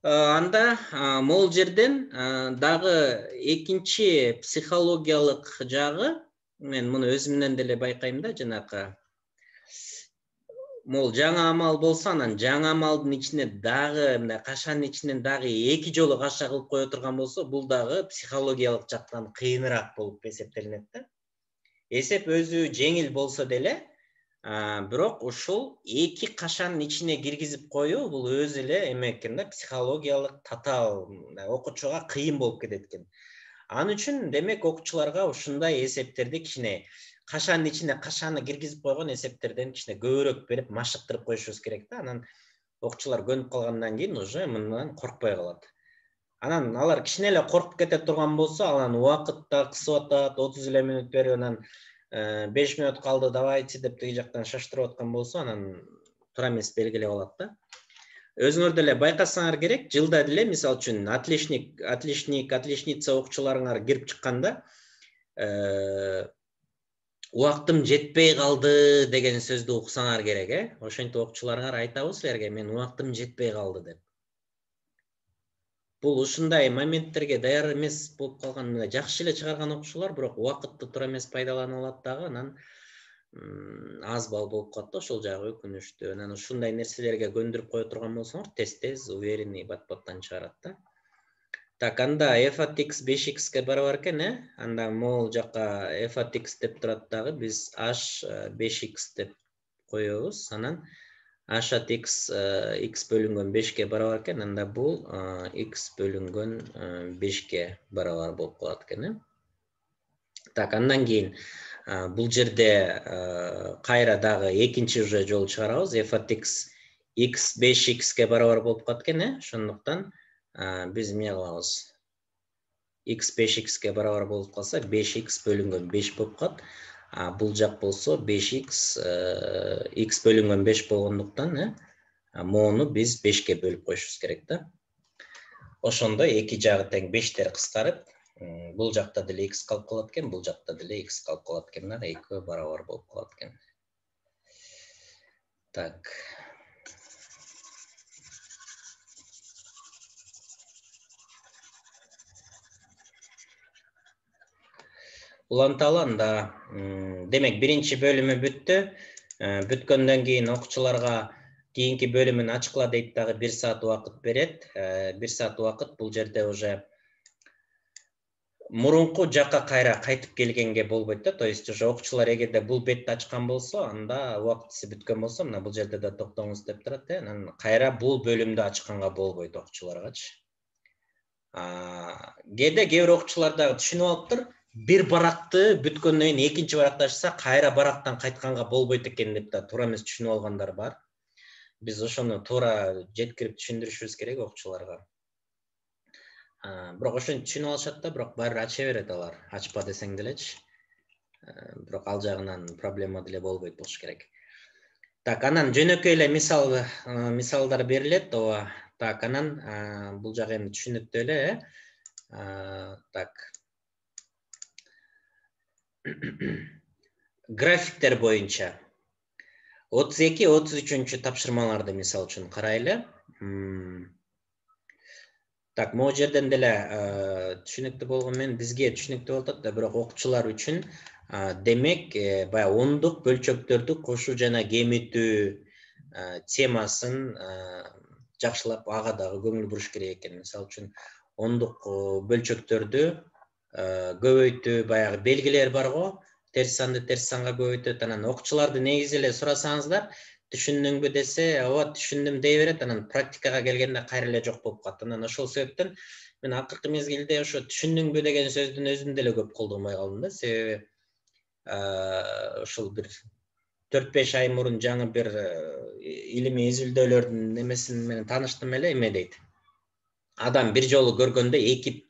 Анда мол жерден дагы экинчи психологиялык жагы, мен муну өзүмдөн деле байкайм да, жанакы мол жаңа амал болсо, анан жаңа амалдын ичине дагы мындай кашанын ичинен дагы эки жолу каша кылып кое турган болсо, бул дагы психологиялык жактан кыйыныраак болуп эсептелинет да. Эсеп өзү жеңил болсо деле, бирок ушул эки кашанын ичине киргизип коюу бул өзү эле эме экен да, психологиялык татаал окуучуга кыйын болуп кетет экен. Анын үчүн демек окуучуларга ушундай эсептерди кичине кашанын ичине кашаны киргизип койгон эсептерден кичине көбүрөөк берип машыктырып коюшубуз керек да. Анан окуучулар көнүп калгандан кийин уже мындан коркпой калат. Анан алар кичине эле коркуп кете турган болсо, анан убакыт да кысып атат, 30 эле мүнөт берип, анан 5 мүнөт калды, давайте деп теги жактан шаштырып аткан болсо, анан туура эмес белгилеп алат да. Өзүңөр деле байкасаңар керек, жылда деле мисалы үчүн отличница окуучуларыңар кирип чыкканда, убактым жетпей калды деген сөздү уксаңар керек, ошентип окуучуларыңар айтабы силерге, мен убактым жетпей калды деп. Бул ушундай моменттерге даяр эмес болуп калган, жакшы эле чыгарган окуучулар, бирок убакытты туура эмес пайдаланып алат дагы, анан аз балл болуп калат да, ошол жагы өкүнүчтүү. Анан ушундай нерселерге көндүрүп кое турган болсоңор, тез уверенный бат-баттан чыгарат да. Так, анда f at x 5x'ке барабар экен, анда могул жакка f at x деп турат дагы, биз h 5x деп коебуз. Анан h at x x бөлүнгөн 5ке барабар экен, анда бул x бөлүнгөн 5ке барабар болуп калат экен. Так, андан кийин бул жерде кайра дагы экинчи уже жолу чыгарабыз. f at x x 5x'ке барабар болуп калат экен, ошондуктан биз эмне кылабыз? x 5x'ке барабар болуп калса, 5x бөлүнгөн 5 болуп калат. Бул жак болсо 5x x бөлүнгөн 5 болгондуктан, моуну биз 5ке бөлүп коюшубуз керек да. Ошондо эки жагы тең 5тер кыскарып, бул жакта деле x калып калат экен, бул жакта деле x калып калат экен, экөө барабар болуп калат экен. Так. Уланталы анда, демек биринчи бөлүмү бүттү. Бүткөндөн кийин окуучуларга кийинки бөлүмүн ачыкла дейт дагы, 1 саат убакыт берет. 1 саат убакыт бул жерде уже мурунку жакка кайра кайтып келгенге болбойт да. То есть уже окуучулар эгерде бул бетти ачкан болсо, анда убактысы бүткөн болсо, мына бул жерде да токтоңуз деп турат, анан кайра бул бөлүмдү ачканга болбойт окуучуларгачы. Кээде кээ бир окуучулар дагы түшүнүп алыптыр, бир баракты бүткөндөн кийин экинчи баракты ачса, кайра барактан кайтканга болбойт экен деп да туура эмес түшүнүп алгандар бар. Биз ошону туура жеткирип түшүндүрүшүбүз керек окуучуларга. Бирок ошентип түшүнүп алышат да, бирок баары ача берет алар, ачпа десең делечи. Бирок ал жагынан проблема деле болбойт болуш керек. Так, анан жөнөкөй эле мисалдар берилет, ооба. Так, анан бул жагы эми түшүнүктүү эле, Так. Графиктер боюнча 32-33 тапшырмаларды мисал үчүн карайлы. Так, могу жерден деле түшүнүктүү болгон менен бизге түшүнүктүү болуп атат да, бирок окуучулар үчүн демек баягы ондук бөлчөктөрдү кошуу жана кемитүү темасын жакшылап ага дагы көңүл буруш керек экен. Мисалы үчүн ондук бөлчөктөрдү көбөйтүү, баягы белгилер бар го, терс санды терс санга көбөйтөт. Анан окуучуларды негизи эле сурасаңыздар, түшүндүңбү десе, ооба түшүндүм дей берет, анан практикага келгенде кайра эле жок болуп калат. Анан ошол себептен мен акыркы мезгилде ошо түшүндүңбү деген сөздүн өзүн деле көп колдонбой калдым да, себеби ошол бир 4-5 ай мурун жаңы бир илимий изилдөөлөрдүн немесин менен тааныштым эле, эме дейт. Адам бир жолу көргөндө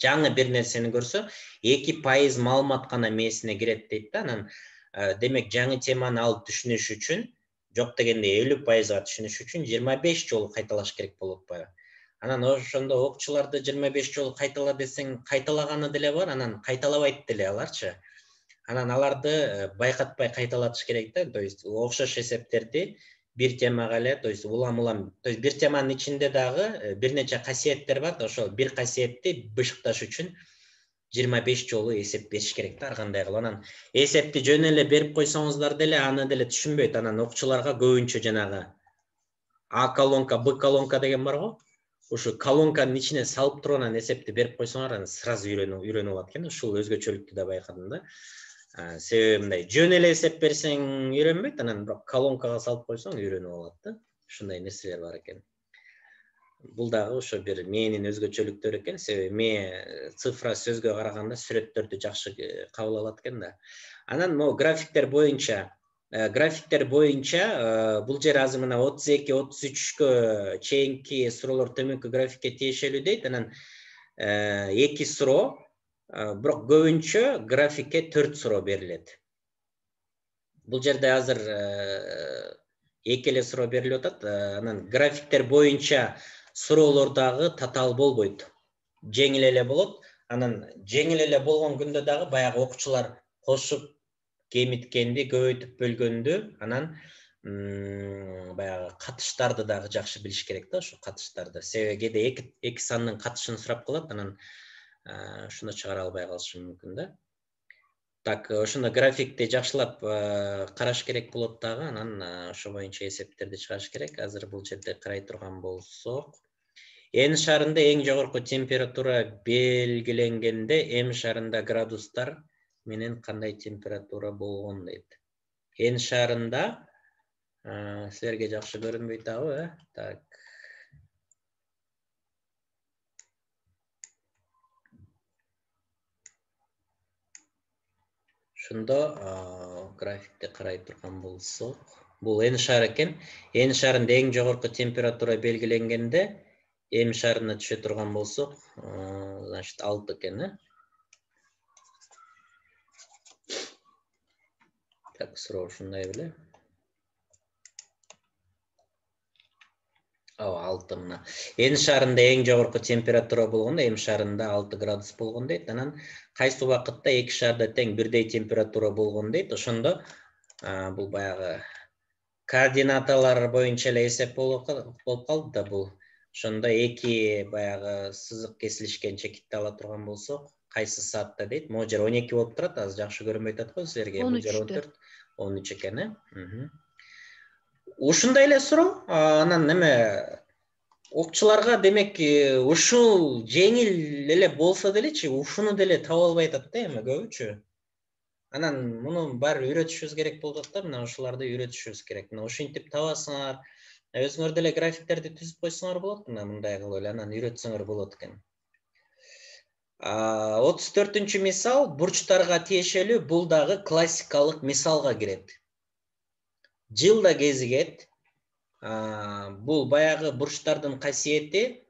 жаңы бир нерсени көрсө, 2% маалымат гана мээсине кирет дейт да. Анан демек жаңы теманы алып түшүнүш үчүн, жок дегенде 50%га түшүнүш үчүн 25 жолу кайталаш керек болуп атпайбы? Анан ошондо окуучуларды 25 жолу кайтала десең, кайталаганы деле бар, анан кайталабайт деле аларчы. Анан аларды байкатпай кайталатыш керек да, то есть окшош эсептерди bir темага эле, то есть улам, то есть bir теманын ичинде дагы бир нече касиеттер бар да, ошол бир касиетти бышыкташ үчүн 25 жолу эсеп бериш керек да, ар кандай кылып. Анан эсепти жөн эле берип койсоңуздар деле аны деле түшүнбөйт. Анан окуучуларга көбүнчө жанагы А колонка, Б колонка деген бар го. Ушу колонканын ичине салып туруп анан эсепти берип койсоңор, анан сразу үйрөнүп алат экен. Ушул өзгөчөлүктү да байкадым да. Себеби мындай жөн эле эсеп берсең үйрөнбөйт, анан бирок колонкага салып койсоң үйрөнүп алат да. Ушундай нерселер бар экен. Бул дагы ошо бир мээнин өзгөчөлүктөрү экен. Себеби мээ цифра сөзгө караганда сүрөттөрдү жакшы кабыл алат экен да. Анан могу графиктер боюнча бул жер азыр мына 32-33кө чейинки суроолор төмөнкү графикке тиешелүү дейт. Анан 2 суроо, бирок көбүнчө графикке 4 суроо берилет. Бул жерде азыр 2 эле суроо берилип атат. Анан графиктер боюнча суроолор дагы татаал болбойт. Жеңил эле болот. Анан жеңил эле болгон күндө дагы баягы окуучулар кошуп кемиткенди, көбөйтүп бөлгөндү, анан баягы катыштарды дагы жакшы билиш керек да, ошо катыштарды. Себеби кээде эки сандын катышын сурап калат, анан ушуну чыгара албай калышы мүмкүн да. Так, ошондо графикти жакшылап караш керек болот дагы, анан ошо боюнча эсептерди чыгарыш керек. Азыр бул жерде карай турган болсок, Н шарында эң жогорку температура белгиленгенде М шарында градустар менен кандай температура болгон дейт. Н шарында силерге жакшы көрүнбөйт дагы, Так. Ошондо графикти карай турган болсок, бул Н шар экен. Н шарында эң жогорку температура белгиленгенде М шарына түшө турган болсок, значит 6 экен, Так, суроо ушундай беле. 6 мына. Н шарында эң жогорку температура болгондо, М шарында 6 градус болгон дейт. Анан кайсы убакытта эки шарда тең бирдей температура болгон дейт. Ошондо бул баягы координаталар боюнча эле эсеп болуп калды да бул. Ошондо эки баягы сызык кесилишкен чекитти ала турган болсок, кайсы саатта дейт. Могу жер 12 болуп турат, азыр жакшы көрүнбөй атат го силерге. Бул жер 14, 13 экен, Ушундай эле суроо. Анан неме окуучуларга демек ушул жеңил эле болсо делечи, ушуну деле таба албай атат да эми көбүчү. Анан муну баары үйрөтүшүбүз керек болуп атат да, мына ушуларды үйрөтүшүбүз керек. Мына ушинтип табасыңар, өзүңөр деле графиктерди түзүп койсоңор болот, мындай кылып эле анан үйрөтсөңөр болот экен. 34-үнчү мисал бурчтарга тиешелүү, бул дагы классикалык мисалга кирет. Жылда кезигет. Бул баягы бурчтардын касиети.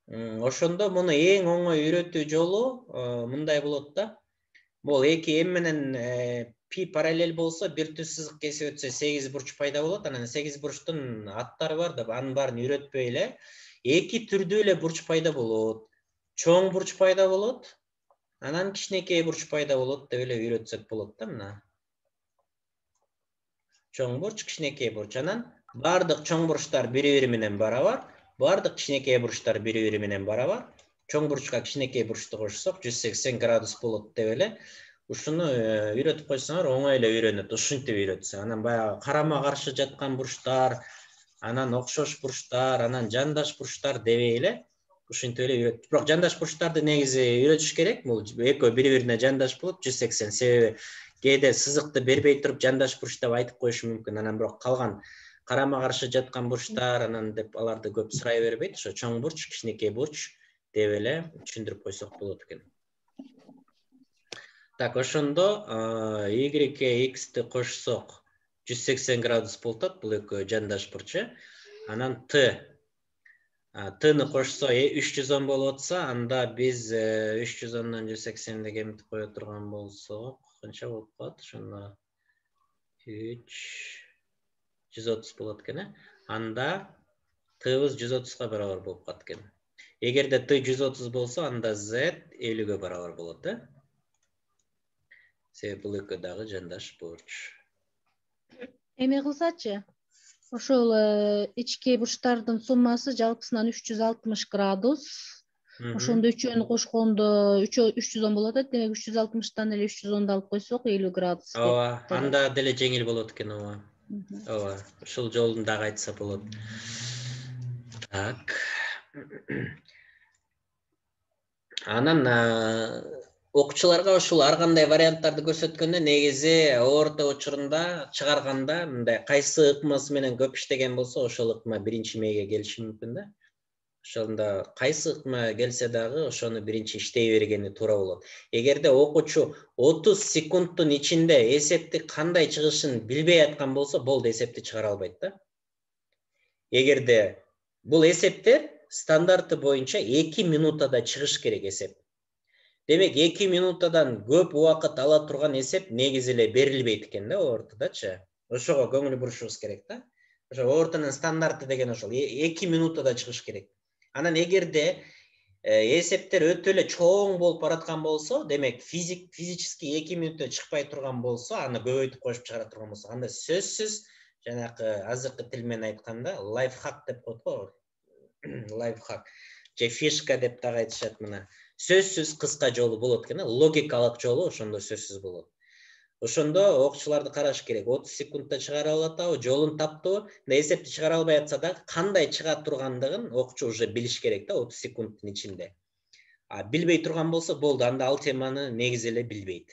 Ошондо муну эң оңой үйрөтүү жолу мындай болот да. Бул 2 М менен пи параллель болсо, бир түз сызык кесип өтсө 8 бурч пайда болот. Анан 8 бурчтун аттары бар да, анын баарын үйрөтпөй эле 2 түрдүү эле бурч пайда болот. Чоң бурч пайда болот, анан кичинекей бурч пайда болот деп эле үйрөтсөк болот да, мына. Чоң бурч, кичинекей бурч. Анан бардык чоң бурчтар бири-бири менен барабар, бардык кичинекей бурчтар бири-бири менен барабар. Чоң бурчка кичинекей бурчту кошсок 180 градус болот деп эле ушуну үйрөтүп койсоңор оңой эле үйрөнөт. Ушинтип үйрөтсөң, анан баягы карама каршы жаткан бурчтар, анан окшош бурчтар, анан жандаш бурчтар дебей эле ушинтип эле үйрөт. Бирок жандаш бурчтарды негизи үйрөтүш керек. Бул экөө бири-бирине жандаш болот 180, себеби кээде сызыкты бербей туруп жандаш бурч деп айтып коюшу мүмкүн. Анан бирок калган карама каршы жаткан бурчтар анан деп аларды көп сурай бербейт. Ошо чоң бурч, кичинекей бурч деп эле түшүндүрүп койсок болот экен. Так, ошондо Y X'ти кошсок 180 градус болуп атат. Бул экөө жандаш бурч. Анан T'ны кошсо 310 болуп атса, анда биз 310дон 180 кемитип кое турган болсок, канча болуп калат? Ошондо 130 болот экен. Анда T'быз 130га барабар болуп калат экен. Эгерде T 130 болсо, анда Z 50ге барабар болот, Себеби бул экөө дагы жандаш бурч. Эме кылсачы? Ошол ички бурчтардын суммасы жалпысынан 360 градус. Ошондо үчөөнү кошкондо 310 болот. Демек 360-тан эле 310 алып койсок 50 градус. Ооба, анда деле жеңил болот экен, ооба. Ооба, ушул жолун дагы айтса болот. Так. Анан окуучуларга ушул ар кандай варианттарды көрсөткөндө негизи орто учурунда чыгарганда мындай кайсы ыкмасы менен көп иштеген болсо ошол ыкма биринчи мээге келиши мүмкүн да. Ошондо кайсы ыкма келсе дагы ошону биринчи иштей бергени туура болот. Эгерде окуучу 30 секундтун ичинде эсепти кандай чыгышын билбей аткан болсо, болду, эсепти чыгара албайт да. Эгерде бул эсептер стандарты боюнча 2 минутада чыгыш керек эсеп. Демек 2 минутадан көп убакыт ала турган эсеп негизи эле берилбейт экен да ортодачы. Ошого көңүл бурушубуз керек да. Ошо ортонун стандарты деген ошол 2 минутада чыгыш керек. Анан эгерде эсептер өтө эле чоң болуп бараткан болсо, демек физически 2 минутта чыкпай турган болсо, аны көбөйтүп коюп чыгара турган болсо, анда сөзсүз жанакы азыркы тил менен айтканда лайфхак деп коет го. Лайфхак же фишка деп дагы айтышат мына. Сөзсүз кыска жолу болот экен, логикалык жолу ошондо сөзсүз болот. Ошондо окуучуларды караш керек. 30 секундта чыгара алат абы, жолун таптыбы? Эсепти чыгара албай атса да, кандай чыга тургандыгын окуучу уже билиш керек да 30 секундтун ичинде. Билбей турган болсо, болду, анда ал теманы негизи эле билбейт.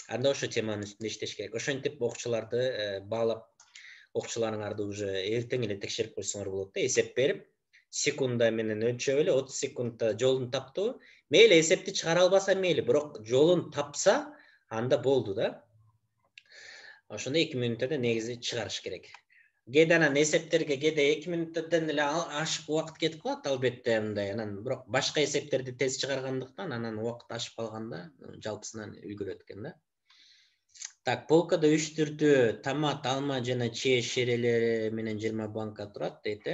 Анда ошо теманын үстүндө иштеш керек. Ошентип окуучуларды баалап, окуучуларыңарды уже эртең эле текшерип койсоңор болот да, эсеп берип, секунда менен өлчөп эле 30 секундта жолун таптыбы? Мейли эсепти чыгара албаса мейли, бирок жолун тапса, анда болду да. Ошондо 2 минуттада негизи чыгарыш керек. Кээде анан эсептерге кээде 2 минуттадан эле ашып убакыт кетип калат, албетте мындай. Анан бирок башка эсептерди тез чыгаргандыктан анан убакыт ашып калганда жалпысынан үлгүрөт экен да. Так, полкада 3 түрдүү томат, алма жана чие шерелери менен 20 банка турат дейт.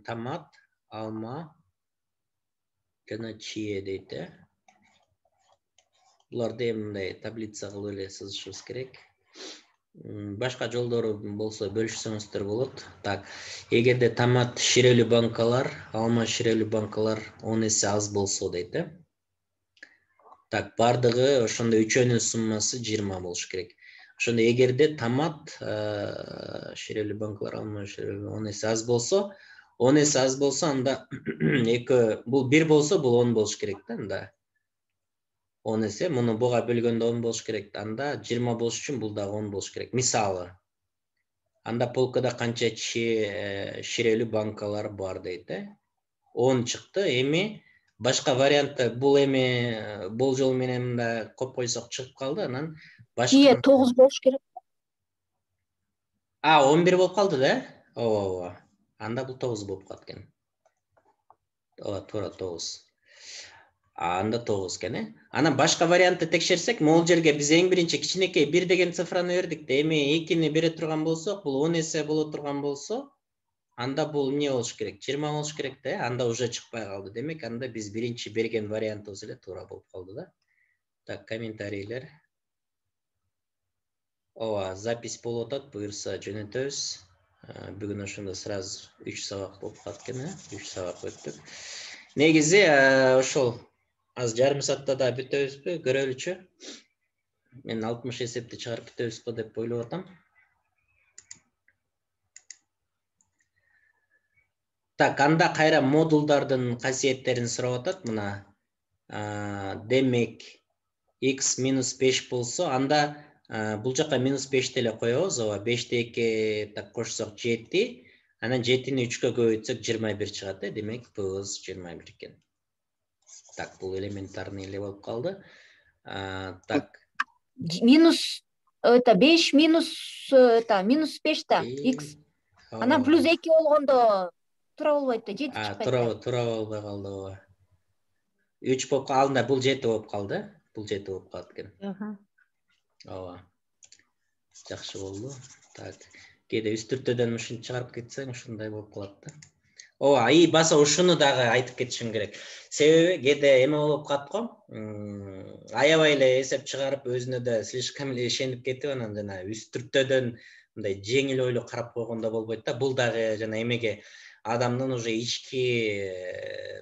Томат, алма жана чие дейт. Буларды мындай таблица кылып эле сызышыбыз керек. Башка жолдору болсо бөлүшсөңүздөр болот. Так, эгерде томат ширелүү банкалар, алма ширелүү банкалар 10 эсе аз болсо дейт. Так, бардыгы ошондо үчөөнүн суммасы 20 болуш керек. Ошондо эгерде томат ширелүү банкалар, алма ширелүү 10 эсе аз болсо, 10 эсе аз болсо, анда бул 1 болсо, бул 10 болуш керек да, анда. 10 эсе, муну буга бөлгөндө 10 болуш керек. Анда 20 болуш үчүн бул дагы 10 болуш керек. Мисалы, анда полкада канча ширелүү банкалар бар дейт. 10 чыкты. Эми башка вариантта бул эми болжол менен мында коп койсок чыгып калды. Анан башка 9 болуш керек. 11 болуп калды да? Ооба. Анда бул 9 болуп калат экен. Ооба, туура 9. Анда 9 экен. Анан башка вариантты текшерсек, могул жерге биз эң биринчи кичинекей 1 деген цифраны бердик да, эми 2-ни бере турган болсок, бул 10 эсе боло турган болсо, анда бул эмне болуш керек? 20 болуш керек да, анда уже чыкпай калды. Демек, анда биз биринчи берген вариантыбыз эле туура болуп калды да. Так, комментарийлер. Ооба, запись болуп атат, буюрса жөнөтөбүз. Бүгүн ошондо сразу 3 сабак болуп калат экен, 3 сабак өттүк. Негизи ошол аз жарым саатта да бүтөбүзбү, көрөлүчү. Мен 60 эсепти чыгарып бүтөбүзбү деп ойлоп атам. Так, анда кайра модулдардын касиеттерин сурап атат мына. Демек, x минус 5 болсо, анда бул жака минус 5 деле коебуз, ооба, 5ти 2 так кошсок 7, анан 7-ни 3кө көбөйтсөк 21 чыгат, демек плюс 21 экен. Так, бул элементарный эле болуп калды. Так. Минус 5 минус 5 да, x. Анан плюс 2 болгондо туура болбойт да, 7 чыкпайт. Туура болбой калды, ооба. 3 болуп калганда бул 7 болуп калды. Бул 7 болуп калат экен. Ооба. Жакшы болду. Так. Кээде үстүртөдөн ушинтип чыгарып кетсең, ушундай болуп калат да. Ооба, баса ушуну дагы айтып кетишим керек. Себеби кээде эме болуп калат го. Аябай эле эсеп чыгарып, өзүнө да слишком эле ишенип кетип, анан жана үстүртөдөн мындай жеңил ойлуу карап койгондо болбойт да. Бул дагы жана эмеге адамдын уже ички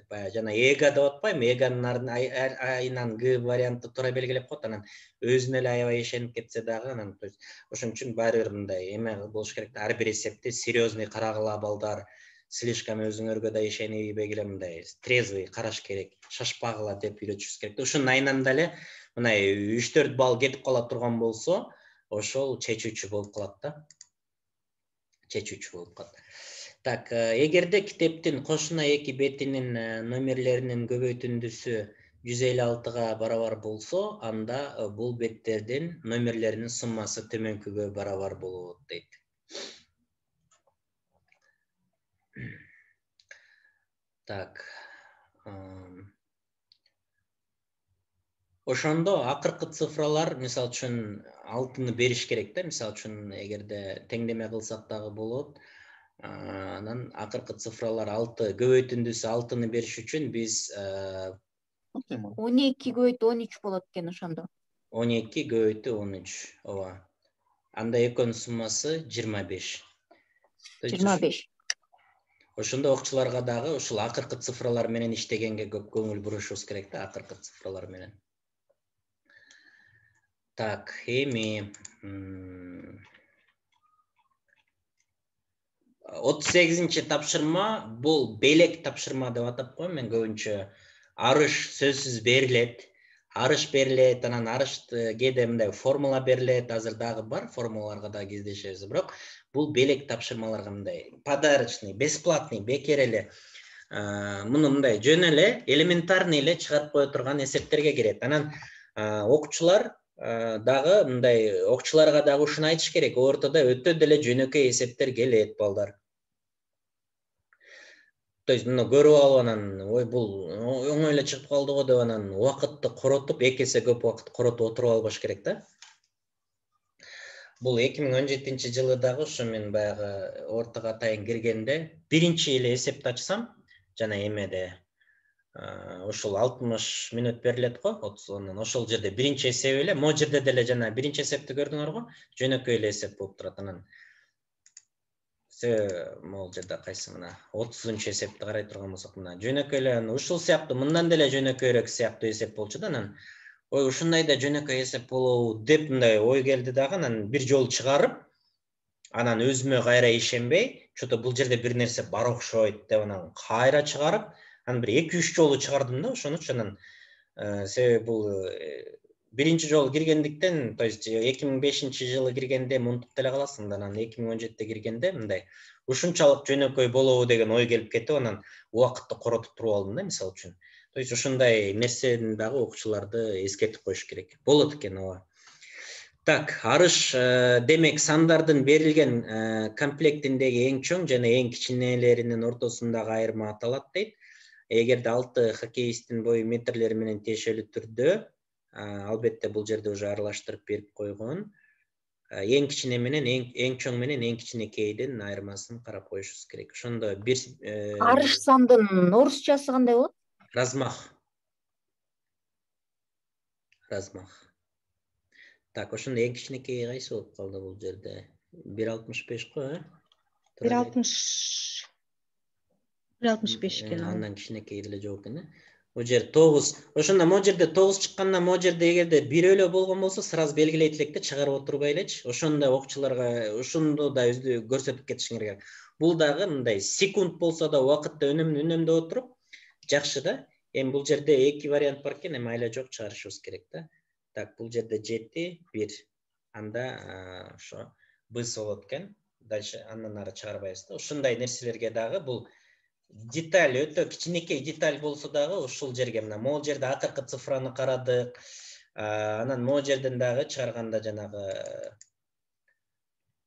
баягы жана эго деп атпайбы, эгонун айынан Г варианты туура белгилеп коет, анан өзүнө эле аябай ишенип кетсе дагы, анан то есть ошон үчүн баары бир мындай эме болуш керек да, ар бир эсепти серьезный карагыла балдар, слишком өзүңөргө да ишенибей эле мындай трезвый караш керек, шашпагыла деп үйрөтүшүбүз керек да. Ушунун айынан деле мындай 3-4 балл кетип кала турган болсо, ошол чечүүчү болуп калат да. Чечүүчү болуп калат. Так, эгерде китептин кошуна 2 бетинин номерлеринин көбөйтүндүсү 156-га барабар болсо, анда бул беттердин номерлеринин суммасы төмөнкүгө барабар болот дейт. Так. Ошондо акыркы цифралар, мисалы үчүн 6-ны бериш керек да, мисалы үчүн эгерде теңдеме кылсак дагы болот. Анан акыркы цифралар 6, көбөйтүндүсү 6-ны бериш үчүн биз 12 көбөйтү 13 болот экен ошондо. 12 көбөйтү 13, ооба. Анда экөөнүн суммасы 25. 25. Ошондо окуучуларга дагы ушул акыркы цифралар менен иштегенге көп көңүл бурушубуз керек да, акыркы цифралар менен. Так, эми 38-чи тапшырма бул белек тапшырма деп атап коем мен көбүнчө. Арыш сөзсүз берилет. Арыш берилет, анан арышты кээде мындай формула берилет, азыр дагы бар, формулаларга да кездешебиз. Бирок бул белек тапшырмаларга мындай подарочный, бесплатный, бекер эле муну мындай жөн эле элементарный эле чыгарып кое турган эсептерге кирет. Анан окуучулар дагы мындай окуучуларга дагы ушуну айтыш керек. Ортодо өтө деле жөнөкөй эсептер келет балдар. То есть муну көрүп алып анан ой бул оңой эле чыгып калды го деп анан убакытты коротуп, 2 эсе көп убакыт коротуп отуруп албаш керек да. Бул 2017 жылы дагы ушу мен баягы ортого атайын киргенде биринчи эле эсепти ачсам, жана эмеде ушул 60 мүнөт берилет го, 30 ошол жерде биринчи эсеп эле, могу жерде деле жана биринчи эсепти көрдүңөр го, жөнөкөй эле эсеп болуп турат. Анан могу жерде кайсы мына 30-чу эсепти карай турган болсок, мына жөнөкөй эле ушул сыяктуу мындан деле жөнөкөйрөөк сыяктуу эсеп болчу да. Анан ой ушундай да жөнөкөй эсеп болобу деп мындай ой келди дагы, анан бир жолу чыгарып, анан өзүмө кайра ишенбей, что-то бул жерде бир нерсе бар окшойт деп анан кайра чыгарып, анан бир 2-3 жолу чыгардым да ошонучу. Анан себеби бул биринчи жолу киргендиктен, то есть 2005 жылы киргенде мынтип деле каласың да, анан 2017-те киргенде мындай ушунчалык жөнөкөй болобу деген ой келип кетип, анан убакытты коротуп туруп алдым да, мисалы үчүн. То есть ушундай нерсени дагы окуучуларды эскертип коюш керек. Болот экен, ооба. Так, арыш демек сандардын берилген комплектиндеги эң чоң жана эң кичинелеринин ортосундагы айырма аталат дейт. Эгерде 6 хоккеисттин бою метрлери менен тиешелүү түрдө, албетте бул жерде уже аралаштырып берип койгон. Эң кичине менен эң чоң менен эң кичинекейдин айырмасын карап коюшубуз керек. Ошондо бир Арыш сандын орусчасы кандай болот? Размах. Так, ошондо эң кичинекейи кайсы болуп калды бул жерде? 1.65 го, 1.65 экен. Андан кичинекей деле жок экен. Бул жер 9. Ошондо могу жерде 9 чыкканда, могу жерде эгерде 1 эле болгон болсо, сразу белгилейт элек да, чыгарып отурбай элечи. Ошондо окуучуларга ушунду да көрсөтүп кетишиң керек. Бул дагы мындай секунд болсо да убакытты үнөмдөп отуруп, жакшы да. Эми бул жерде 2 вариант бар экен, эми айла жок чыгарышыбыз керек да. Так, бул жерде 7, 1. Анда ошо быс болот экен. Дальше андан ары чыгарбайбыз да. Ушундай нерселерге дагы бул деталь өтө кичинекей деталь болсо дагы ушул жерге мына могу жерде акыркы цифраны карадык. Анан могу жерден дагы чыгарганда жанагы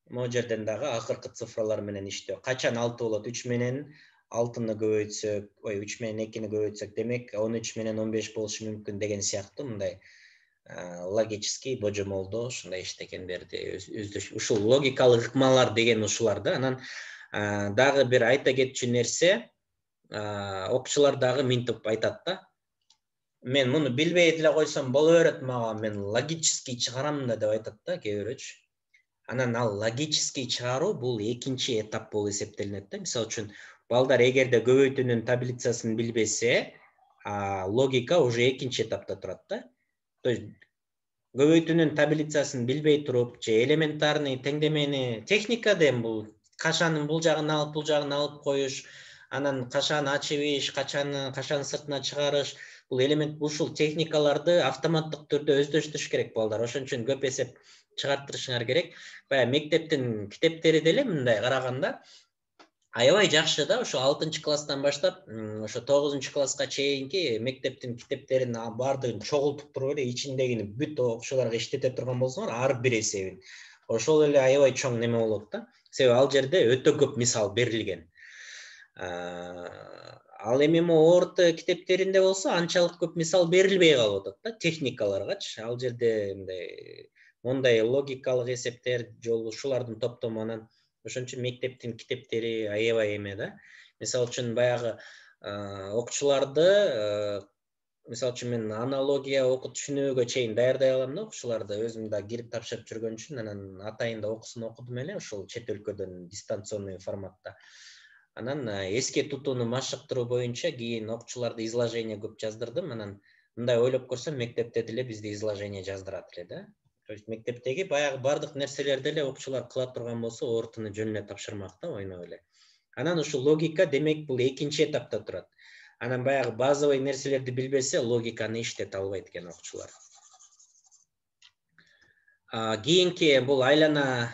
могу жерден дагы акыркы цифралар менен иштөө. Качан 6 болот? 3 менен 6-ны көбөйтсөк, 3 менен 2-ни көбөйтсөк, демек 13 менен 15 болушу мүмкүн деген сыяктуу мындай логический божомолдо ушундай иштегендерди ушул логикалык ыкмалар деген ушулар да. Анан дагы бир айта кетчү нерсе, окуучулар дагы минтип айтат да. Мен муну билбей деле койсом боло берет мага, мен логический чыгарам да деп айтат да кээ бирөөчү. Анан ал логический чыгаруу бул экинчи этап болуп эсептелинет да. Мисалы үчүн балдар эгерде көбөйтүүнүн таблицасын билбесе, логика уже экинчи этапта турат да. То есть көбөйтүүнүн таблицасын билбей туруп же элементарный теңдемени техникада эми бул кашанын бул жагын алып коюш, анан кашаны ачып ийиш, кашаны сыртына чыгарыш, бул элемент ушул техникаларды автоматтык түрдө өздөштүрүш керек балдар. Ошон үчүн көп эсеп чыгарттырышыңар керек. Баягы мектептин китептери деле мындай караганда аябай жакшы да. Ошо 6-класстан баштап ошо 9-класска чейинки мектептин китептерин баардыгын чогултуп туруп эле ичиндегини бүт окуучуларга иштете турган болсоңор ар бир эсебин. Ошол эле аябай чоң неме болот да. Себеби ал жерде өтө көп мисал берилген. Ал эми орто китептеринде болсо анчалык көп мисал берилбей калып атат да, техникаларгачы. Ал жерде мондай логикалык эсептер жолу ушулардын топтому анан ошон үчүн мектептин китептери аябай эме да. Мисалы үчүн баягы окуучуларды, мисалы үчүн мен аналогия окуп түшүнүүгө чейин даярдай алам да окуучуларды, өзүм да кирип тапшырып жүргөн үчүн, анан атайында окуусун окудум эле ошол чет өлкөдөн дистанционный форматта. Анан эске тутууну машыктыруу боюнча кийин окуучуларды изложение көп жаздырдым. Анан мындай ойлоп көрсөм, мектепте деле бизде изложение жаздырат эле да. То есть мектептеги баягы бардык нерселерди эле окуучулар кыла турган болсо, ортуну жөн эле тапшырмак да, ойноп эле. Анан ушул логика демек бул экинчи этапта турат. Анан баягы базовый нерселерди билбесе, логиканы иштете албайт экен окуучулар. Кийинки бул айлана,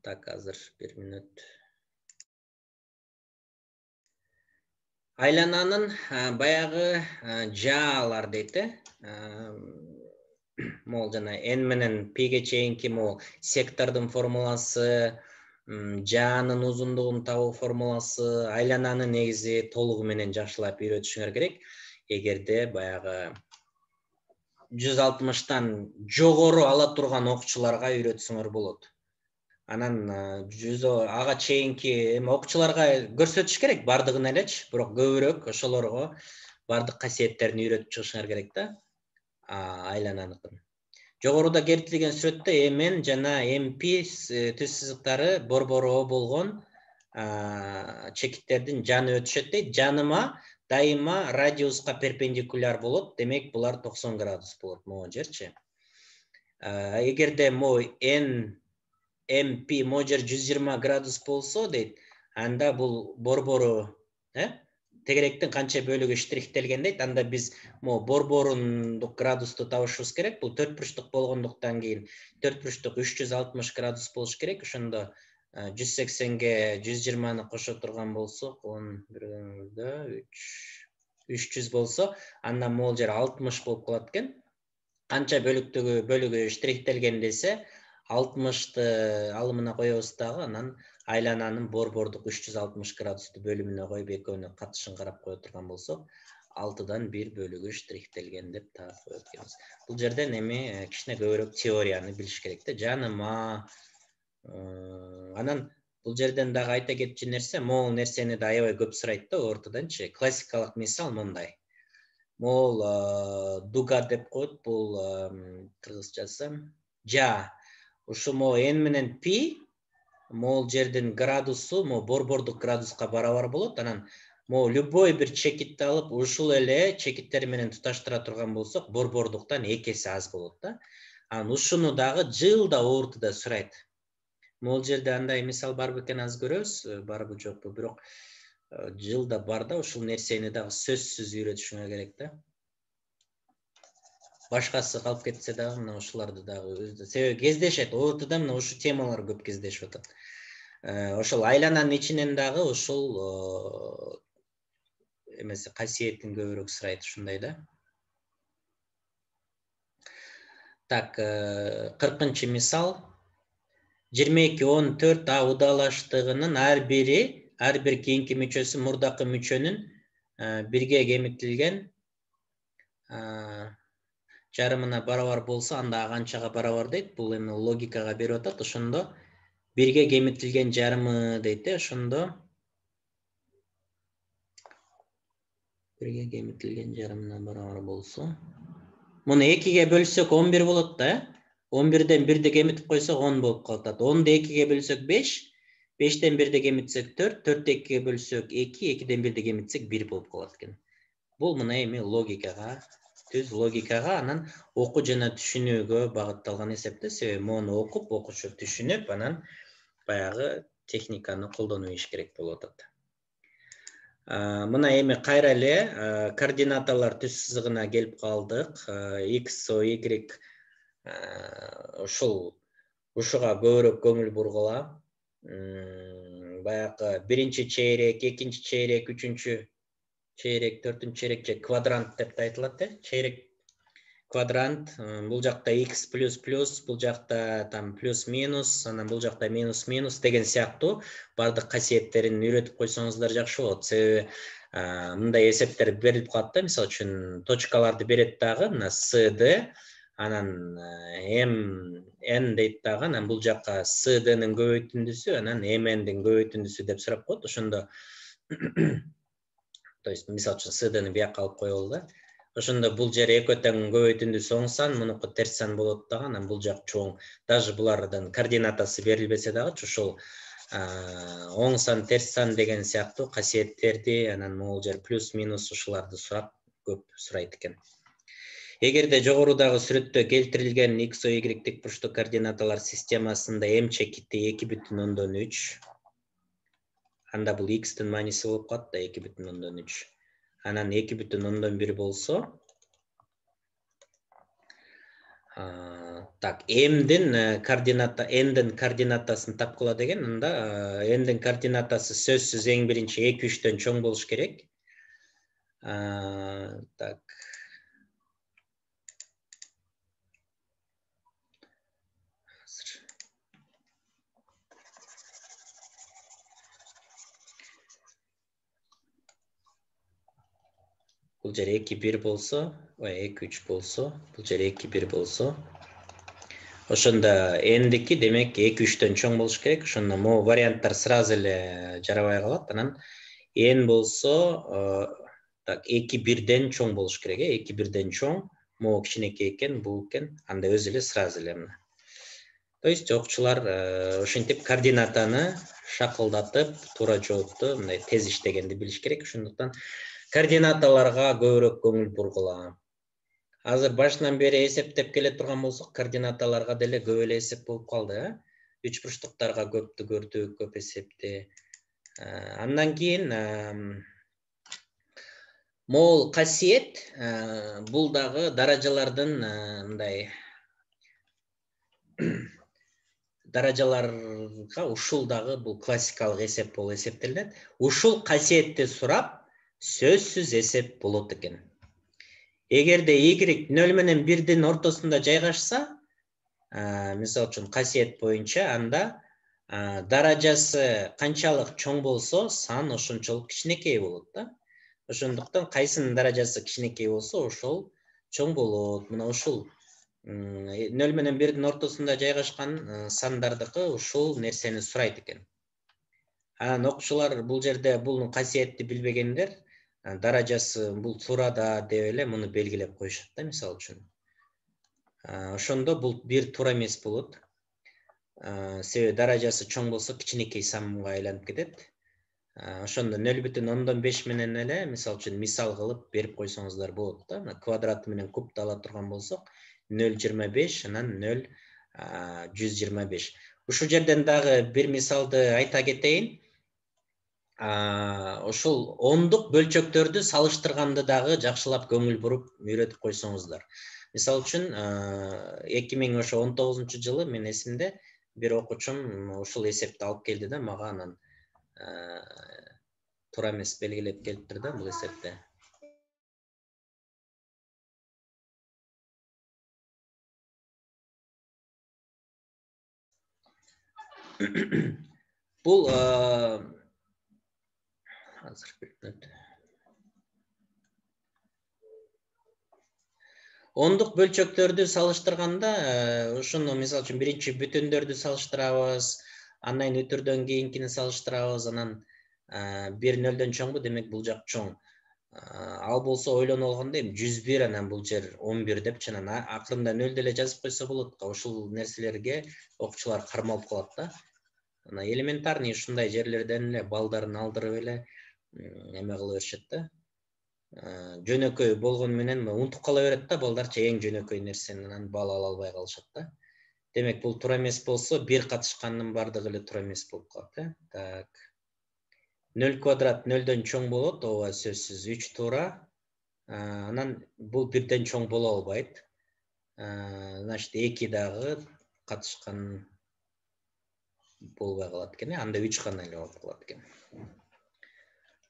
так, азыр 1 мүнөт. Айлананын баягы жаалар дейт Мол жана n менен p'ге чейинки мол сектордун формуласы, жаанын узундугун табуу формуласы, айлананы негизи толугу менен жакшылап үйрөтүшүңөр керек. Эгерде баягы 160тан жогору ала турган окуучуларга үйрөтсөңөр болот. Анан ага чейинки окуучуларга көрсөтүш керек бардыгын элечи, бирок көбүрөөк ошолорго бардык касиеттерин үйрөтүп чыгышыңар керек да. Айлананыкын. Жогоруда келтирилген сүрөттө mn жана mp түз сызыктары борбору болгон чекиттердин жаны өтүшөт дейт. Жаныма дайыма радиуска перпендикуляр болот. Демек булар 90 градус болот могу жерчи. Эгерде n mp могу жер 120 градус болсо дейт, анда бул борбору тегеректин канча бөлүгү штрихтелген дейт. Анда биз борборундук градусту табышыбыз керек. Бул 4 бурчтук болгондуктан кийин 4 бурчтук 360 градус болуш керек. Ошондо 180ге 120-ны кошо турган болсок, 11-3 300 болсо, андан могул жер 60 болуп калат экен. Канча бөлүгү штрихтелген десе, 60-ты алымына коебуз дагы, анан айлананын борбордук 360 градусту бөлүмүнө коюп экөөнү катышын карап кое турган болсок, 6-дан 1 бөлүгү штрихтелген деп таап коет экенбиз. Бул жерден эми кичине көбүрөөк теорияны билиш керек да. Жаныма анан бул жерден дагы айта кетчү нерсе, могул нерсени да аябай көп сурайт да ортоданчы. Классикалык мисал мындай. Могул дуга деп коет, бул кыргызчасы жа. Ушу n менен p могул жердин градусу борбордук градуска барабар болот. Анан любой бир чекитти алып, ушул эле чекиттер менен туташтыра турган болсок, борбордуктан 2 эсе аз болот да. Анан ушуну дагы жылда ортуда сурайт. Могул жерде андай мисал бар бекен, аз көрөбүз, барбы жокпу, бирок жылда бар да, ушул нерсени дагы сөзсүз үйрөтүшүңөр керек да. Башкасы калып кетсе дагы мына ушуларды дагы өзү себеби кездешет. Ортодо мына ушу темалар көп кездешип атат. Ошол айлананын ичинен дагы ушул эмеси касиетин көбүрөөк сурайт, ушундай да. Так, 40-чы мисал. 22-14 А удалаштыгынын ар бир кийинки мүчөсү мурдакы мүчөнүн бирге кемитилген жарымына барабар болсо, анда канчага барабар дейт. Бул эми логикага берип атат. Ошондо бирге кемитилген жарымы дейт. Ошондо бирге кемитилген жарымына барабар болсо, муну 2ге бөлсөк 11 болот да. 11'den 1'de kemitip koysak 10 bolup kaldı. 10'da 2'ye bölsek 5, 5'ten 1'de kemitsek 4, 4'te 2'ye bölsek 2, 2'den 1'de kemitsek 1 bolup kalat eкен. Бул мына эми логикага, түз логикага, анан окуу жана түшүнүүгө багытталган эсепте. Себеби мону окуп, окуучу түшүнүп, анан баягы техниканы колдонуп ийиш керек болуп атат. Мына эми кайра эле координаталар түз сызыгына келип калдык. X, O, Y ушуга көбүрөөк көңүл бургула. Баягы биринчи чейрек, экинчи чейрек, үчүнчү чейрек, төртүнчү чейрек же квадрант деп айтылат, чейрек квадрант. Бул жакта x плюс плюс, бул жакта там плюс минус, анан бул жакта минус минус деген сыяктуу бардык касиеттерин үйрөтүп койсоңуздар жакшы болот. Себеби мындай эсептер берилип калат да, мисалы үчүн точкаларды берет дагы, мына CD, анан n дейт дагы, анан бул жакка CD-нин көбөйтүндүсү, анан mn-дин көбөйтүндүсү деп сурап коет. Ошондо то есть мисалы үчүн CD-ны бияка алып коелу да. Ошондо бул жер экөө тең көбөйтүндүсү оң сан, мунуку терс сан болот дагы, анан бул жак чоң. Даже булардын координатасы берилбесе дагы ушул оң сан, терс сан деген сыяктуу касиеттерди, анан могул жер плюс минус ушуларды сурап көп сурайт экен. Эгерде жогорудагы сүрөттө келтирилген x, y тик бурчтуу координаталар системасында m чекити 2,3, анда бул x-тин мааниси болуп калат да 2,3. Анан 2,1 болсо, так, m-дин координата, n-дин координатасын тапкыла деген, анда n-дин координатасы сөзсүз эң биринчи 2,3-төн чоң болуш керек. Так. Бул жер 2,1 болсо, 2,3 болсо, бул жер 2,1 болсо, ошондо n-дики демек 2,3-төн чоң болуш керек. Ошондо могу варианттар сразу эле жарабай калат. Анан n болсо, так, 2,1-ден чоң болуш керек, 2,1-ден чоң, могу кичинекей экен, бул экен, анда өзү эле сразу эле мына. То есть окуучулар ошентип координатаны шакылдатып, туура жоопту мындай тез иштегенди билиш керек. Ошондуктан координаталарга көбүрөөк көңүл бургула. Азыр башынан бери эсептеп келе турган болсок, координаталарга деле көп эле эсеп болуп калды, үч бурчтуктарга көптү көрдүк, көп эсепти. Андан кийин могул касиет, бул дагы даражалардын мындай даражаларга ушул дагы бул классикалык эсеп болуп эсептелинет. Ушул касиетти сурап сөзсүз эсеп болот экен. Эгерде y 0 менен 1-дин ортосунда жайгашса, мисалы үчүн касиет боюнча, анда даражасы канчалык чоң болсо, сан ошончолук кичинекей болот да. Ошондуктан кайсынын даражасы кичинекей болсо, ошол чоң болот. Мына ушул 0 менен 1-дин ортосунда жайгашкан сандардыкы ушул нерсени сурайт экен. Анан окуучулар бул жерде бул касиетти билбегендер, даражасы бул туурада деп эле муну белгилеп коюшат да, мисалы үчүн. Ошондо бул бир туура эмес болот. Себеби даражасы чоң болсо кичинекей санга айланып кетет. Ошондо 0,5 менен эле мисалы үчүн мисал кылып берип койсоңуздар болот да. Квадрат менен кубду ала турган болсок, 0,25 анан 0,125. Ушул жерден дагы бир мисалды айта кетейин. Ошол ондук бөлчөктөрдү салыштырганды дагы жакшылап көңүл буруп үйрөтүп койсоңуздар. Мисалы үчүн 2019 жылы мен эсимде бир окуучум ушул эсепти алып келди да, мага анан туура эмес белгилеп келиптир да бул эсепти. Бул азыр бир мүнөт. Ондук бөлчөктөрдү салыштырганда, ошону мисалы үчүн биринчи бүтүндөрдү салыштырабыз, андан өтүрдөн кийинкини салыштырабыз, анан 1 0-дөн чоңбу, демек бул жак чоң. Ал болсо ойлонуп алганда эми 101 анан бул жер 11 деп анан акырында 0 деле жазып койсо болот. Ошол нерселерге окуучулар кармалып калат да. Ана элементарный ушундай жерлерден эле балдарын алдырып эле эме кыла беришет да. Жөнөкөй болгону менен унутуп кала берет да балдарчы эң жөнөкөй нерсени, анан бал ала албай калышат да. Демек бул туура эмес болсо, бир катышкандын бардыгы эле туура эмес болуп калат, Так. 0 квадрат 0дөн чоң болот, ооба сөзсүз 3 туура. Анан бул бирден чоң боло албайт. Значит, 2 дагы катышкан болбой калат экен, анда 3 гана эле болуп калат экен.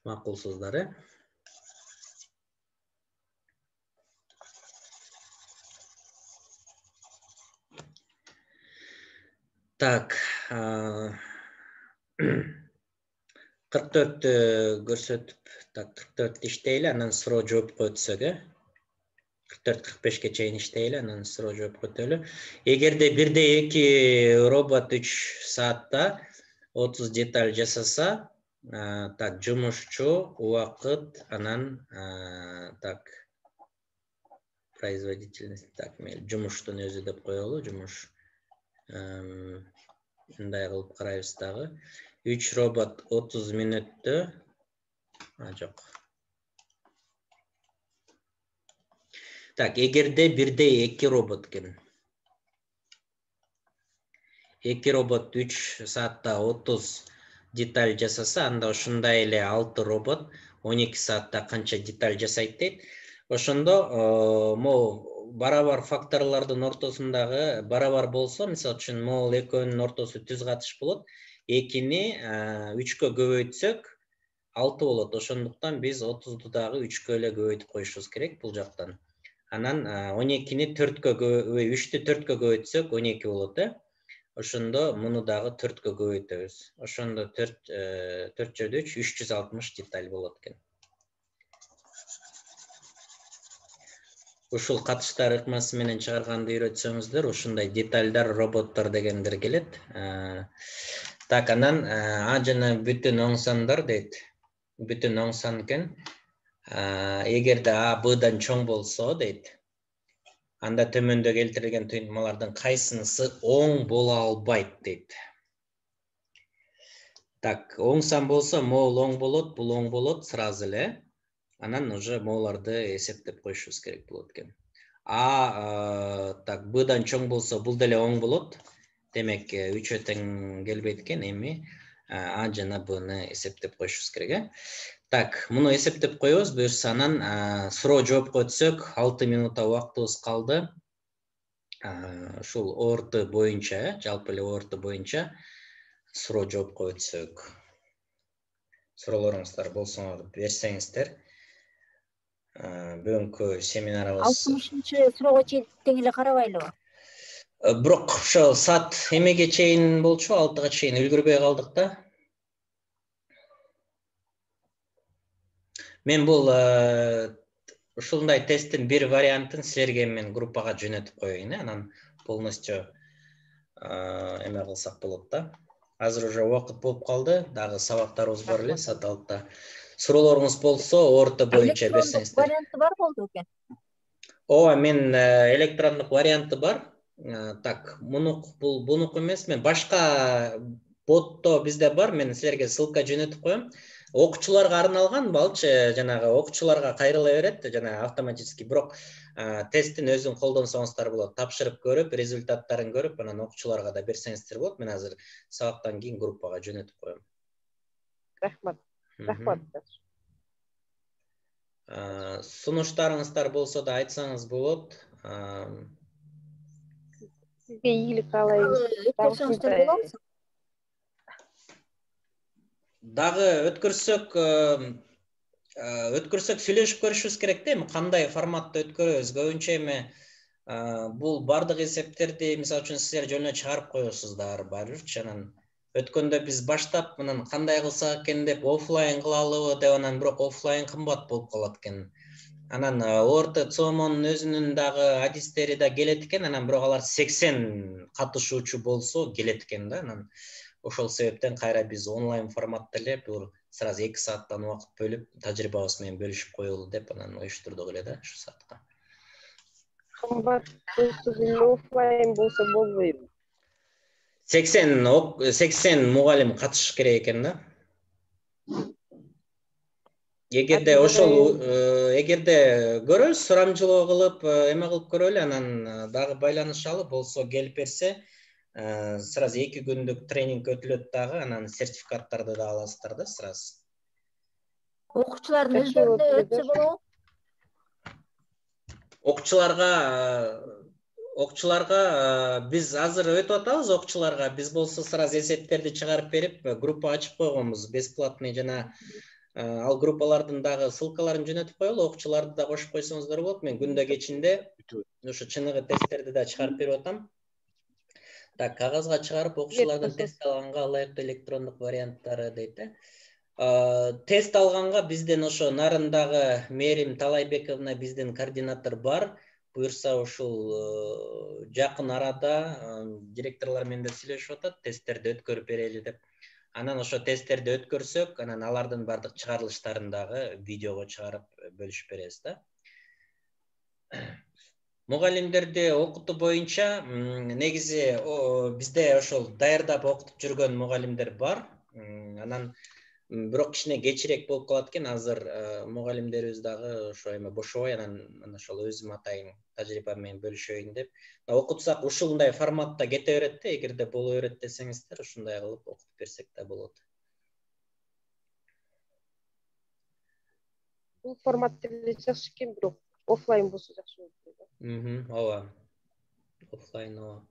Макулсуздар, Так. 44-тү көрсөтүп, так 44-тү иштейли, анан суроо жоопко өтсөк, 44-45-ке чейин иштейли, анан суроо жоопко өтөлү. Эгерде 1/2 робот 3 саатта 30 деталь жасаса, так, жумушчу убакыт, анан так, производительность, так, жумуштун өзү деп коелу, жумуш. Мындай кылып карайбыз дагы. 3 робот 30 мүнөттө. Жок. Так, эгерде 1/2 робот экен. 2 робот 3 саатта 30 деталь жасаса, анда ошондой эле 6 робот 12 саатта канча деталь жасайт дейт. Ошондо могу барабар факторлордун ортосундагы барабар болсо, мисалы үчүн могул экөөнүн ортосу түз катыш болот. 2-ни 3кө көбөйтсөк 6 болот. Ошондуктан биз 30ду дагы 3кө эле көбөйтүп коюшубуз керек бул жактан. Анан 12-ни 4кө 3тү 4кө көбөйтсөк 12 болот, Ошондо муну дагы 4кө көбөйтөбүз. Ошондо 4 жөрдө 360 деталь болот экен. Ушул катыштар ыкмасы менен чыгарганды үйрөтсөңүздөр, ушундай детальдар, роботтор дегендер келет. Так, анан жана бүтүн оң сандар дейт. Бүтүн оң сан экен. Эгерде Б'дан чоң болсо дейт. Анда төмөндө келтирилген туюнмалардын кайсынысы оң боло албайт дейт. Так, оң сан болсо, могул оң болот, бул оң болот сразу эле. Анан уже могуларды эсептеп коюшубуз керек болот экен. Так, Б'дан чоң болсо, бул деле оң болот. Демек, 3 тең келбейт экен, эми жана Б'ны эсептеп коюшубуз керек, Так, муну эсептеп коебуз, буюрса анан суроо жоопко өтсөк, 6 минутта убактыбыз калды. Ушул ОРТ боюнча, жалпы эле ОРТ боюнча суроо жоопко өтсөк. Суроолоруңуздар болсоңор берсеңиздер. Бүгүнкү семинарыбыз 60-чы суроого чейин тең эле карабайлыбы? Бирок ошо саат эмеге чейин болчу, 6-га чейин үлгүрбөй калдык да. Мен бул ушундай тесттин бир вариантын силерге мен группага жөнөтүп коеюн, анан полностью эме кылсак болот да. Азыр уже убакыт болуп калды, дагы сабактарыбыз бар эле саат 6-та. Суроолоруңуз болсо, орто боюнча берсеңиздер. Варианты бар болду экен. Ооба, мен электрондук варианты бар. Так, бунуку эмес, мен башка ботто бизде бар, мен силерге ссылка жөнөтүп коем. Окуучуларга арналган балчы, жанагы окуучуларга кайрыла берет, жана автоматически. Бирок тесттин өзүн колдонсоңуздар болот. Тапшырып көрүп, результаттарын көрүп, анан окуучуларга да берсеңиздер болот. Мен азыр сабактан кийин группага жөнөтүп коем. Рахмат. Рахмат. Сунуштарыңыздар болсо да айтсаңыз болот. Сизге ийгилик каалайбыз. Өткөрсөңүздөр болобу? Дагы өткөрсөк сүйлөшүп көрүшүбүз керек да, эми кандай форматта өткөрөбүз. Көбүнчө эми бул бардык эсептерди, мисалы үчүн силер жөнүнө чыгарып коесуздар, баарбирчи. Анан өткөндө биз баштап мынан кандай кылсак экен деп офлайн кылалыбы деп, анан бирок офлайн кымбат болуп калат экен. Анан ОРТ ЦОМОнун өзүнүн дагы адистери да келет экен, анан бирок алар 80 катышуучу болсо келет экен да. Анан ошол себептен кайра биз онлайн форматта эле бул сразу 2 сааттан убакыт бөлүп тажрыйбабыз менен бөлүшүп коелу деп анан уюштурдук эле да ушу саатка. Кымбаттуусу деле оффлайн болсо болбойбу? 80 мугалим катышыш керек экен да. Эгерде көрөбүз, сурамжылоо кылып, эме кылып көрөлү, анан дагы байланыш алып, болсо келип берсе, сразу 2 күндүк тренинг өтүлөт дагы, анан сертификаттарды да аласыздар да сразу. Окуучулардын өздөрүнө өтсө болобу? Окуучуларга биз азыр өтүп атабыз, окуучуларга биз болсо сразу эсептерди чыгарып берип, группа ачып койгонбуз, бесплатный жана ал группалардын дагы ссылкаларын жөнөтүп коелу, окуучуларды да кошуп койсоңуздар болот. Мен күндө кечинде ушу чыныгы тесттерди да чыгарып берип атам. Так, кагазга чыгарып окуучулардын тест алганга ылайыктуу электрондук варианттары дейт. Тест алганга бизден ошо Нарындагы Мерим Талайбековна биздин координатор бар. Буюрса ушул жакын арада директорлор менен да сүйлөшүп атат, тесттерди өткөрүп берели деп. Анан ошо тесттерди өткөрсөк, анан алардын бардык чыгарылыштарын дагы видеого чыгарып бөлүшүп беребиз да. Мугалимдерди окутуу боюнча негизи бизде ошол даярдап окутуп жүргөн мугалимдер бар. Анан бирок кичине кечирээк болуп калат экен. Азыр мугалимдерибиз дагы ошо эме бошобой, анан ошол өзүм атайын тажрыйбам менен бөлүшөйүн деп. Окутсак ушундай форматта кете берет да, эгерде боло берет десеңиздер, ушундай кылып окутуп берсек да болот. Бул формат деле жакшы экен, бирок оффлайн болсо жакшы болот. Ооба. Оффлайн ооба.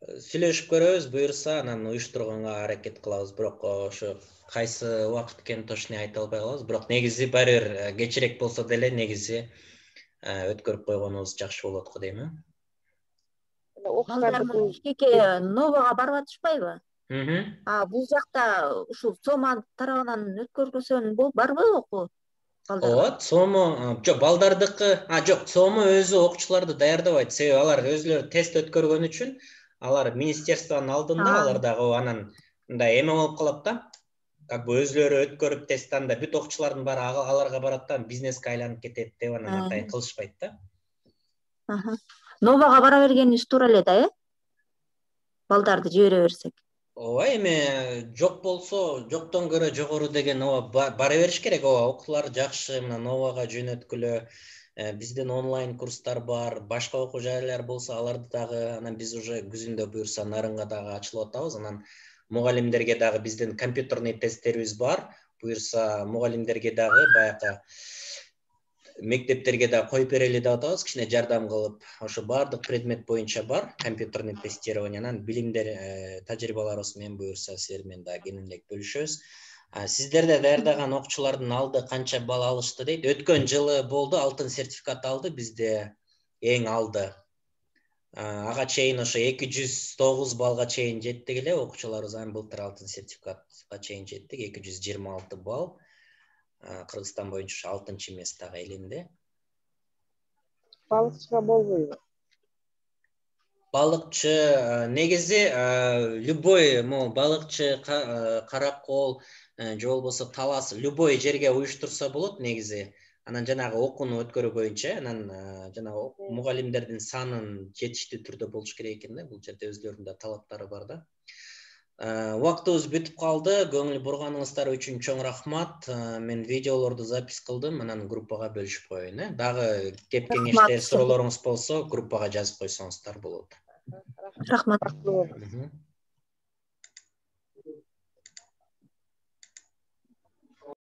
Сүйлөшүп көрөбүз, буюрса анан уюштурганга аракет кылабыз. Бирок ошо кайсы убакыт экенин точно айта албай калабыз. Бирок негизи баары бир кечирээк болсо деле негизи өткөрүп койгонубуз жакшы болот го дейм. Балдардын ички нового барып атышпайбы? Бул жакта ушул Сома тарабынан өткөргөсөн барбы окуу? Ооба, Сомо, балдардыкы, жок, Сомо өзү окуучуларды даярдабайт. Себеби алар өзүлөрү тест өткөргөн үчүн, алар министерствонун алдында, алар дагы анан мындай эме болуп калат да. Как бы өзүлөрү өткөрүп тест анда бүт окуучулардын баары аларга барат да, бизнеске айланып кетет деп анан атайын кылышпайт да. Нового бара бергенибиз туура эле да, балдарды жибере берсек. Ооба, эми жок болсо, жоктон көрө жогору деген ооба бара бериш керек. Ооба, окуулар жакшы, мына Нового жөнөткүлө. Биздин онлайн курстар бар, башка окуу жайлар болсо аларды дагы анан биз уже күзүндө буюрса Нарынга дагы ачылып атабыз. Анан мугалимдерге дагы биздин компьютерный тесттерибиз бар. Буюрса мугалимдерге дагы баягы мектептерге да коюп берели деп атабыз, кичине жардам кылып. Ошо бардык предмет боюнча бар компьютерный тестирование. Анан билимдер, тажрыйбаларыбыз менен буюрса силер менен да кененирээк бөлүшөбүз. Сиздерде даярдаган окуучулардын алды канча балл алышты дейт. Өткөн жылы болду, алтын сертификат алды бизде эң алды. Ага чейин ошо 209 баллга чейин жеттик эле окуучуларыбыз. Былтыр алтын сертификатка чейин жеттик, 226 балл. Кыргызстан боюнча алтынчы эмес дагы элинде. Балыкчыга болбойбу? Балыкчы негизи любой балыкчы, каракол же болбосо талас любой жерге уюштурса болот негизи. Анан жанагы окууну өткөрүү боюнча, анан жанагы мугалимдердин санын жетиштүү түрдө болуш керек экен да. Бул жерде өзлөрүнүн талаптары бар да. Убактыбыз бүтүп калды. Көңүл бурганыңыздар үчүн чоң рахмат. Мен видеолорду запись кылдым, анан группага бөлүшүп коеюн. Дагы кеп кеңештер, суроолоруңуз болсо, группага жазып койсоңуздар болот. Рахмат.